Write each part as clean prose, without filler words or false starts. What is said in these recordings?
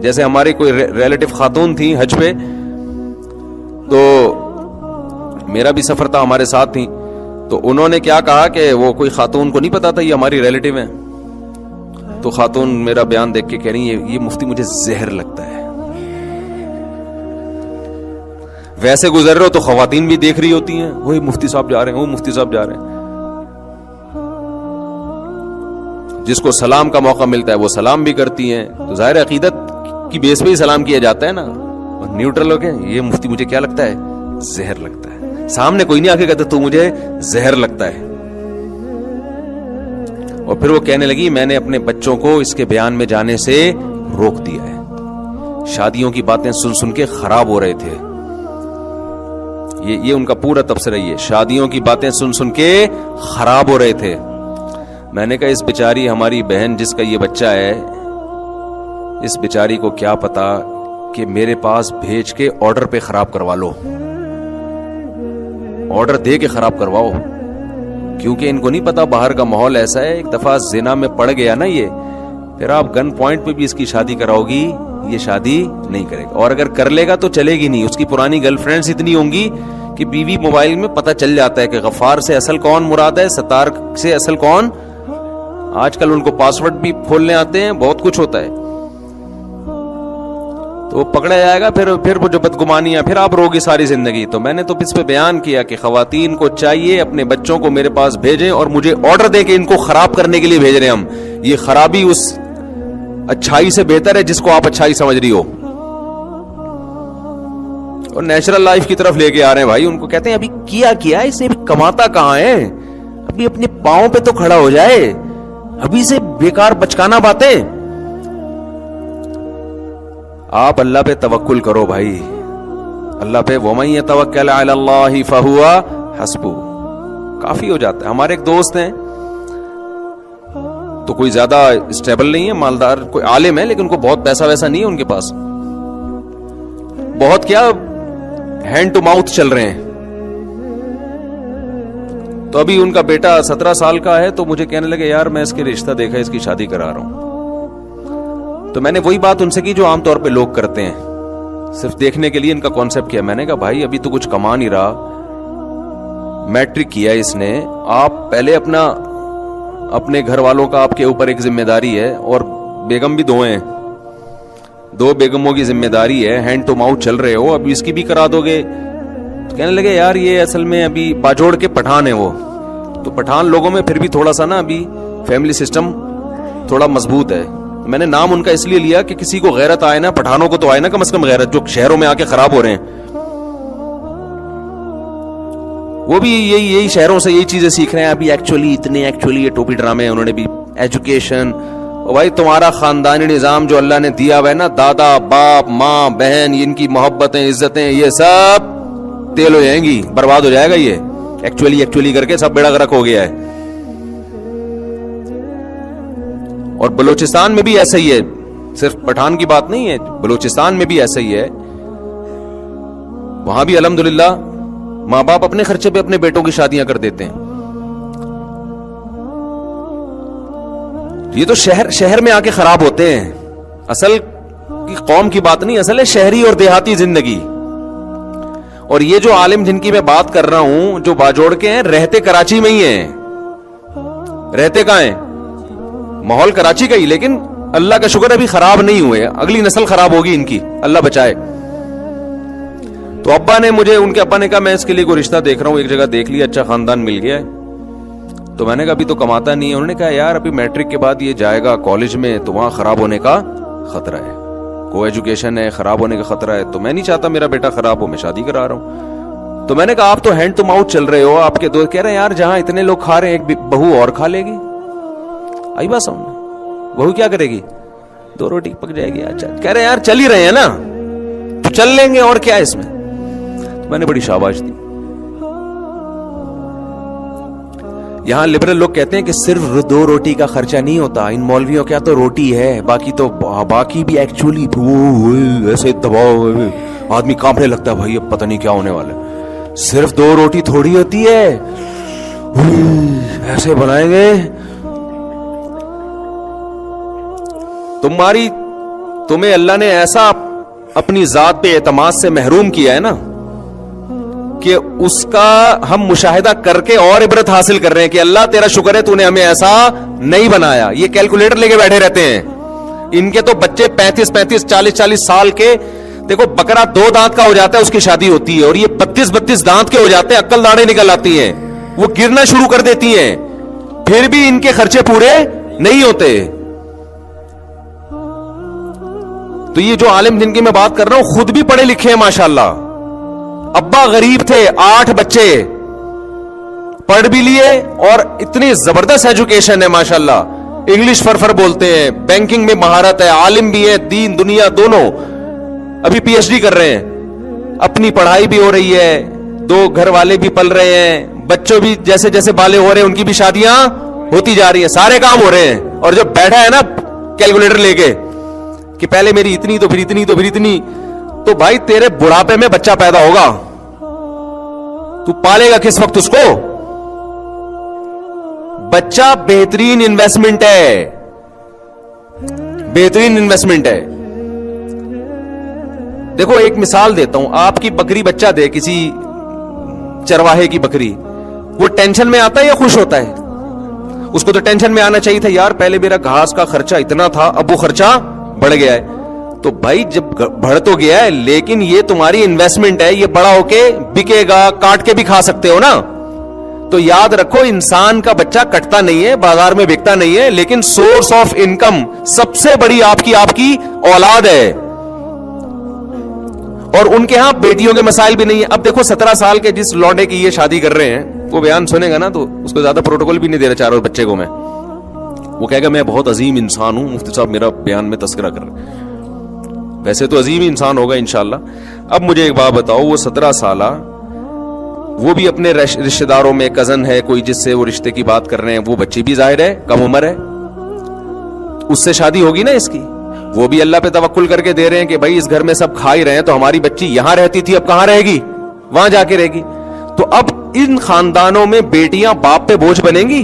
جیسے ہماری کوئی ریلیٹو خاتون تھی حج پہ, تو میرا بھی سفر تھا, ہمارے ساتھ تھیں, تو انہوں نے کیا کہا کہ وہ کوئی خاتون کو نہیں پتا تھا یہ ہماری ریلیٹو ہیں, تو خاتون میرا بیان دیکھ کے کہہ رہی ہے یہ مفتی مجھے زہر لگتا ہے. ویسے گزر رہے ہو تو خواتین بھی دیکھ رہی ہوتی ہیں, وہی مفتی صاحب جا رہے ہیں, وہ مفتی صاحب جا رہے ہیں. جس کو سلام کا موقع ملتا ہے وہ سلام بھی کرتی ہیں, تو ظاہر عقیدت کی بیس پہ ہی سلام کیا جاتا ہے نا. نیوٹرل ہو کے یہ مفتی مجھے کیا لگتا ہے, زہر لگتا ہے. سامنے کوئی نہیں آ کے کہتا تو مجھے زہر لگتا ہے. اور پھر وہ کہنے لگی میں نے اپنے بچوں کو اس کے بیان میں جانے سے روک دیا ہے, شادیوں کی باتیں سن سن کے خراب ہو رہے تھے. یہ ان کا پورا تبصرہ ہے, شادیوں کی باتیں سن سن کے خراب ہو رہے تھے. میں نے کہا اس بیچاری ہماری بہن جس کا یہ بچہ ہے, اس بیچاری کو کیا پتا کہ میرے پاس بھیج کے آرڈر پہ خراب کروا لو, آرڈر دے کے خراب کرواؤ, کیونکہ ان کو نہیں پتا باہر کا ماحول ایسا ہے. ایک دفعہ زنا میں پڑ گیا نا یہ, پھر آپ گن پوائنٹ پہ بھی اس کی شادی کراؤ گی, یہ شادی نہیں کرے گا. اور اگر کر لے گا تو چلے گی نہیں. اس کی پرانی گرل فرینڈز اتنی ہوں گی کہ بیوی موبائل میں پتہ چل جاتا ہے کہ غفار سے اصل کون مراد ہے, ستار سے اصل کون. آج کل ان کو پاسورڈ بھی کھولنے آتے ہیں, بہت کچھ ہوتا ہے, تو وہ پکڑا جائے گا. پھر وہ جو بدگمانیاں, پھر آپ روگی ساری زندگی. تو میں نے تو اس پہ بیان کیا کہ خواتین کو چاہیے اپنے بچوں کو میرے پاس بھیجیں اور مجھے آرڈر دے کے ان کو خراب کرنے کے لیے بھیج رہے ہیں ہم. یہ خرابی اس اچھائی سے بہتر ہے جس کو آپ اچھائی سمجھ رہی ہو, اور نیچرل لائف کی طرف لے کے آ رہے ہیں بھائی. ان کو کہتے ہیں ابھی کیا اسے ابھی کماتا کہاں ہے, ابھی اپنے پاؤں پہ تو کھڑا ہو جائے, ابھی سے بیکار بچکانا باتیں. آپ اللہ پہ توکل کرو بھائی, اللہ پہ. وَمَن يَتَوَكَّلْ عَلَى اللَّهِ فَهُوَ حَسْبُهُ, کافی ہو جاتا ہے. ہمارے ایک دوست ہیں تو کوئی زیادہ اسٹیبل نہیں ہے, مالدار, کوئی عالم ہے لیکن ان کو بہت پیسہ ویسا نہیں ہے ان کے پاس, بہت کیا ہینڈ ٹو ماؤتھ چل رہے ہیں. تو ابھی ان کا بیٹا 17 سال کا ہے, تو مجھے کہنے لگے یار میں اس کے رشتہ دیکھا, اس کی شادی کرا رہا ہوں. تو میں نے وہی بات ان سے کی جو عام طور پہ لوگ کرتے ہیں, صرف دیکھنے کے لیے ان کا کانسیپٹ کیا. میں نے کہا بھائی ابھی تو کچھ کما نہیں رہا, میٹرک کیا اس نے, آپ پہلے اپنے گھر والوں کا آپ کے اوپر ایک ذمہ داری ہے, اور بیگم بھی 2 ہیں, 2 بیگموں کی ذمہ داری ہے, ہینڈ ٹو ماؤتھ چل رہے ہو, ابھی اس کی بھی کرا دو گے. تو کہنے لگے یار یہ اصل میں ابھی باجوڑ کے پٹھان ہے وہ, تو پٹھان لوگوں میں پھر بھی تھوڑا سا نا ابھی فیملی سسٹم تھوڑا مضبوط ہے. میں نے نام ان کا اس لیے لیا کہ کسی کو غیرت آئے نا, پٹھانوں کو تو آئے نا کم از کم غیرت, جو شہروں میں آ کے خراب ہو رہے ہیں. وہ بھی یہی شہروں سے یہی چیزیں سیکھ رہے ہیں ابھی. ایکچولی یہ ٹوپی ڈرامے انہوں نے بھی, ایجوکیشن. اور بھائی تمہارا خاندانی نظام جو اللہ نے دیا ہوا ہے نا, دادا باپ ماں بہن, ان کی محبتیں عزتیں یہ سب تیل ہو جائیں گی, برباد ہو جائے گا. یہ ایکچولی کر کے سب بیڑا غرق ہو گیا ہے. اور بلوچستان میں بھی ایسا ہی ہے, صرف پٹھان کی بات نہیں ہے, بلوچستان میں بھی ایسا ہی ہے. وہاں بھی الحمدللہ ماں باپ اپنے خرچے پہ اپنے بیٹوں کی شادیاں کر دیتے ہیں. یہ تو شہر میں آ کے خراب ہوتے ہیں. اصل کی قوم کی بات نہیں, اصل ہے شہری اور دیہاتی زندگی. اور یہ جو عالم جن کی میں بات کر رہا ہوں جو باجوڑ کے ہیں, رہتے کراچی میں ہی ہیں. رہتے کہاں ہیں؟ ماحول کراچی کا ہی, لیکن اللہ کا شکر ابھی خراب نہیں ہوئے. اگلی نسل خراب ہوگی ان کی, اللہ بچائے. تو ان کے ابا نے کہا میں اس کے لیے کوئی رشتہ دیکھ رہا ہوں, ایک جگہ دیکھ لیا, اچھا خاندان مل گیا ہے. تو میں نے کہا ابھی تو کماتا نہیں ہے. انہوں نے کہا یار ابھی میٹرک کے بعد یہ جائے گا کالج میں, تو وہاں خراب ہونے کا خطرہ ہے, کو ایجوکیشن ہے, خراب ہونے کا خطرہ ہے. تو میں نہیں چاہتا میرا بیٹا خراب ہو, میں شادی کرا رہا ہوں. تو میں نے کہا آپ تو ہینڈ ٹو ماؤتھ چل رہے ہو, آپ کے دوست کہہ رہے ہیں یار جہاں اتنے لوگ کھا رہے ہیں ایک بہو اور کھا لے گی. آئی بات سامنے, بہو کیا کرے گی, 2 روٹی پک جائے گی. اچھا کہہ رہے ہیں یار چل ہی رہے ہیں نا, تو چل لیں گے, اور کیا ہے اس میں. تو میں نے بڑی شاباش دی. یہاں لبرل لوگ کہتے ہیں کہ صرف 2 روٹی کا خرچہ نہیں ہوتا, ان مولویوں کیا تو روٹی ہے, باقی بھی ایکچولی ایسے دباؤ, آدمی کانپنے لگتا ہے بھائی اب پتہ نہیں کیا ہونے والا ہے. صرف 2 روٹی تھوڑی ہوتی ہے, ایسے بنائیں گے. تمہاری تمہیں اللہ نے ایسا اپنی ذات پہ اعتماد سے محروم کیا ہے نا کہ اس کا ہم مشاہدہ کر کے اور عبرت حاصل کر رہے ہیں کہ اللہ تیرا شکر ہے تو نے ہمیں ایسا نہیں بنایا. یہ کیلکولیٹر لے کے بیٹھے رہتے ہیں. ان کے تو بچے 35 40 سال کے, دیکھو بکرا 2 دانت کا ہو جاتا ہے اس کی شادی ہوتی ہے, اور یہ 32 دانت کے ہو جاتے ہیں, عقل داڑیں نکل آتی ہیں, وہ گرنا شروع کر دیتی ہیں, پھر بھی ان کے خرچے پورے نہیں ہوتے. تو یہ جو عالم جن کی میں بات کر رہا ہوں خود بھی پڑھے لکھے ہیں ماشاءاللہ. ابا غریب تھے, 8 بچے, پڑھ بھی لیے, اور اتنی زبردست ایجوکیشن ہے ماشاءاللہ. انگلش فرفر بولتے ہیں, بینکنگ میں مہارت ہے, عالم بھی ہے, دین دنیا دونوں. ابھی پی ایچ ڈی کر رہے ہیں, اپنی پڑھائی بھی ہو رہی ہے, 2 گھر والے بھی پل رہے ہیں, بچوں بھی جیسے جیسے بالے ہو رہے ہیں ان کی بھی شادیاں ہوتی جا رہی ہیں, سارے کام ہو رہے ہیں. اور جب بیٹھا ہے نا کیلکولیٹر لے کے کہ پہلے میری اتنی تو پھر اتنی تو پھر اتنی, تو بھائی تیرے بڑھاپے میں بچہ پیدا ہوگا, تو پالے گا کس وقت اس کو؟ بچہ بہترین انویسٹمنٹ ہے, بہترین انویسٹمنٹ ہے. دیکھو ایک مثال دیتا ہوں, آپ کی بکری بچہ دے, کسی چرواہے کی بکری, وہ ٹینشن میں آتا ہے یا خوش ہوتا ہے؟ اس کو تو ٹینشن میں آنا چاہیے تھا, یار پہلے میرا گھاس کا خرچہ اتنا تھا, اب وہ خرچہ بڑھ گیا ہے. تو بھائی جب بڑھ تو گیا ہے, لیکن یہ تمہاری انویسٹمنٹ ہے, یہ بڑا ہو کے بکے گا, کاٹ کے بھی کھا سکتے ہو نا. تو یاد رکھو انسان کا بچہ کٹتا نہیں ہے, بازار میں بکتا نہیں ہے, لیکن سورس آف انکم سب سے بڑی آپ کی اولاد ہے. اور ان کے ہاں بیٹیوں کے مسائل بھی نہیں ہے. اب دیکھو 17 سال کے جس لونڈے کی یہ شادی کر رہے ہیں, وہ بیان سنے گا نا تو اس کو زیادہ پروٹوکول بھی نہیں دے رہا چاروں بچے کو. میں وہ کہے گا میں بہت عظیم انسان ہوں, مفتی صاحب میرا بیان میں تذکرہ کر رہے ہیں. ویسے تو عظیم انسان ہوگا انشاءاللہ. اب مجھے ایک بات بتاؤ, وہ 17 سالہ وہ بھی اپنے رشتہ داروں میں کزن ہے کوئی جس سے وہ رشتے کی بات کر رہے ہیں, وہ بچی بھی ظاہر ہے کم عمر ہے, اس سے شادی ہوگی نا اس کی. وہ بھی اللہ پہ توکل کر کے دے رہے ہیں کہ بھائی اس گھر میں سب کھا ہی رہے ہیں, تو ہماری بچی یہاں رہتی تھی اب کہاں رہے گی, وہاں جا کے رہے گی. تو اب ان خاندانوں میں بیٹیاں باپ پہ بوجھ بنیں گی؟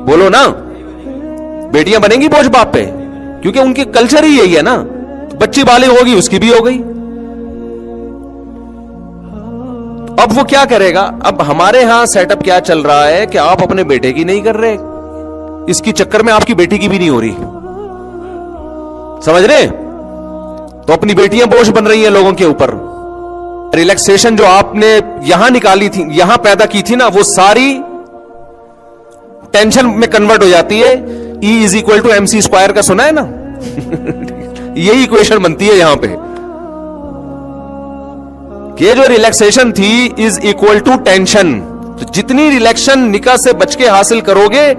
بولو نا, بیٹیاں بنیں گی بوجھ باپ پہ, کیونکہ ان کی کلچر ہی یہی ہے نا. بچی بالغ ہوگی اس کی بھی ہو گئی, اب وہ کیا کرے گا؟ اب ہمارے ہاں سیٹ اپ کیا چل رہا ہے کہ آپ اپنے بیٹے کی نہیں کر رہے, اس کی چکر میں آپ کی بیٹی کی بھی نہیں ہو رہی, سمجھ رہے؟ تو اپنی بیٹیاں بوجھ بن رہی ہیں لوگوں کے اوپر. ریلیکسیشن جو آپ نے یہاں نکالی تھی, یہاں پیدا کی تھی نا, وہ ساری ٹینشن میں کنورٹ ہو جاتی ہے. E=mc² کا سنا ہے نا یہی ایکویشن بنتی ہے یہاں پہ, کہ جو ریلیکسیشن تھی ٹینشن. تو جتنی ریلیکشن نکاح سے بچ کے حاصل کرو گے,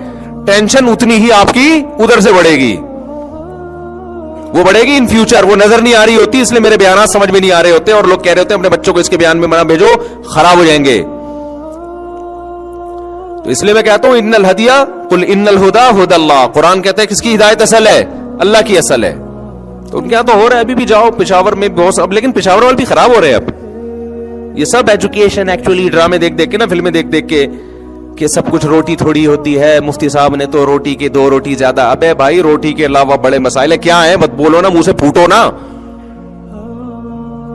ٹینشن اتنی ہی آپ کی ادھر سے بڑھے گی. وہ بڑھے گی ان فیوچر, وہ نظر نہیں آ رہی ہوتی, اس لیے میرے بیانات سمجھ میں نہیں آ رہے ہوتے, اور لوگ کہہ رہے ہوتے ہیں اپنے بچوں کو اس کے بیان میں منع بھیجو, خراب ہو جائیں گے. تو اس لیے میں کہتا ہوں ان الہدیہ قل ان الہدی ھدی اللہ. قرآن کہتا ہے کس کی ہدایت اصل ہے؟ اللہ کی اصل ہے. تو ان کے یہاں تو ہو رہا ہے, ابھی بھی جاؤ پشاور میں بہت, اب لیکن پشاور والے بھی خراب ہو رہے ہیں. اب یہ سب ایجوکیشن ایکچولی ڈرامے دیکھ دیکھ کے نا, فلمیں دیکھ دیکھ کے, کہ سب کچھ روٹی تھوڑی ہوتی ہے, مفتی صاحب نے تو روٹی کے 2 روٹی زیادہ. ابے بھائی روٹی کے علاوہ بڑے مسائل کیا ہیں؟ مت بولو نا, منہ سے پھوٹو نا.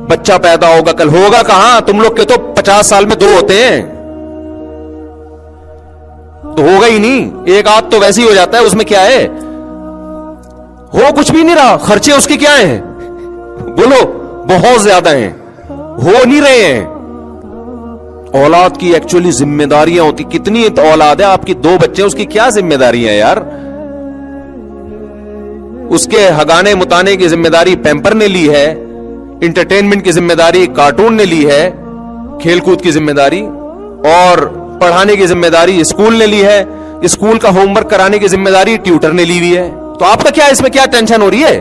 بچہ پیدا ہوگا کل, ہوگا کہاں؟ تم لوگ کے تو 50 سال میں 2 ہوتے ہیں, تو ہوگا ہی نہیں. ایک آدھ تو ویسے ہی ہو جاتا ہے, اس میں کیا ہے؟ ہو کچھ بھی نہیں رہا. خرچے اس کے کیا ہیں؟ بولو, بہت زیادہ ہیں, ہو نہیں رہے ہیں. اولاد کی ایکچولی ذمہ داریاں ہوتی, کتنی اولاد ہے آپ کی, 2 بچے, اس کی کیا ذمہ داریاں ہیں یار؟ اس کے ہگانے متانے کی ذمہ داری پیمپر نے لی ہے, انٹرٹینمنٹ کی ذمہ داری کارٹون نے لی ہے, کھیل کود کی ذمہ داری, اور پڑھانے کی ذمہ داری اسکول نے لی ہے, اسکول کا ہوم ورک کرانے کی ذمہ داری ٹیوٹر نے لی ہوئی ہے. تو آپ کا کیا اس میں کیا ٹینشن ہو رہی ہے؟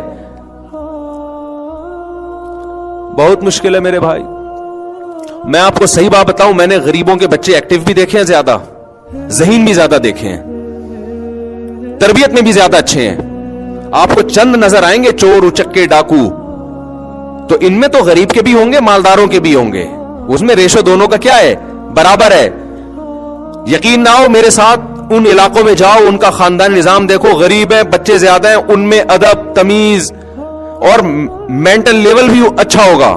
بہت مشکل ہے میرے بھائی. میں آپ کو صحیح بات بتاؤں, میں نے غریبوں کے بچے ایکٹیو بھی دیکھے ہیں زیادہ, ذہین بھی زیادہ دیکھے ہیں, تربیت میں بھی زیادہ اچھے ہیں. آپ کو چند نظر آئیں گے چور اچکے ڈاکو, تو ان میں تو غریب کے بھی ہوں گے, مالداروں کے بھی ہوں گے. اس میں ریشو دونوں کا کیا ہے؟ برابر ہے. یقین نہ ہو میرے ساتھ ان علاقوں میں جاؤ, ان کا خاندان نظام دیکھو, غریب ہیں, بچے زیادہ ہیں, ان میں ادب تمیز اور مینٹل لیول بھی اچھا ہوگا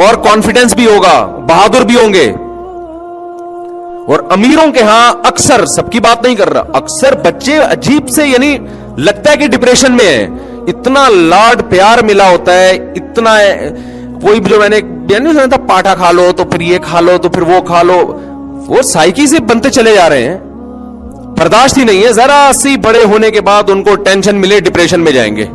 اور کانفیڈنس بھی ہوگا, بہادر بھی ہوں گے. اور امیروں کے ہاں اکثر, سب کی بات نہیں کر رہا, اکثر بچے عجیب سے, یعنی لگتا ہے کہ ڈپریشن میں ہے, اتنا لاڈ پیار ملا ہوتا ہے, اتنا کوئی جو میں نے نہیں سنا تھا پاٹھا کھا لو تو پھر یہ کھا لو تو پھر وہ کھا لو, وہ سائیکی سے بنتے چلے جا رہے ہیں. برداشت ہی نہیں ہے, ذرا سی بڑے ہونے کے بعد ان کو ٹینشن ملے ڈپریشن میں جائیں گے.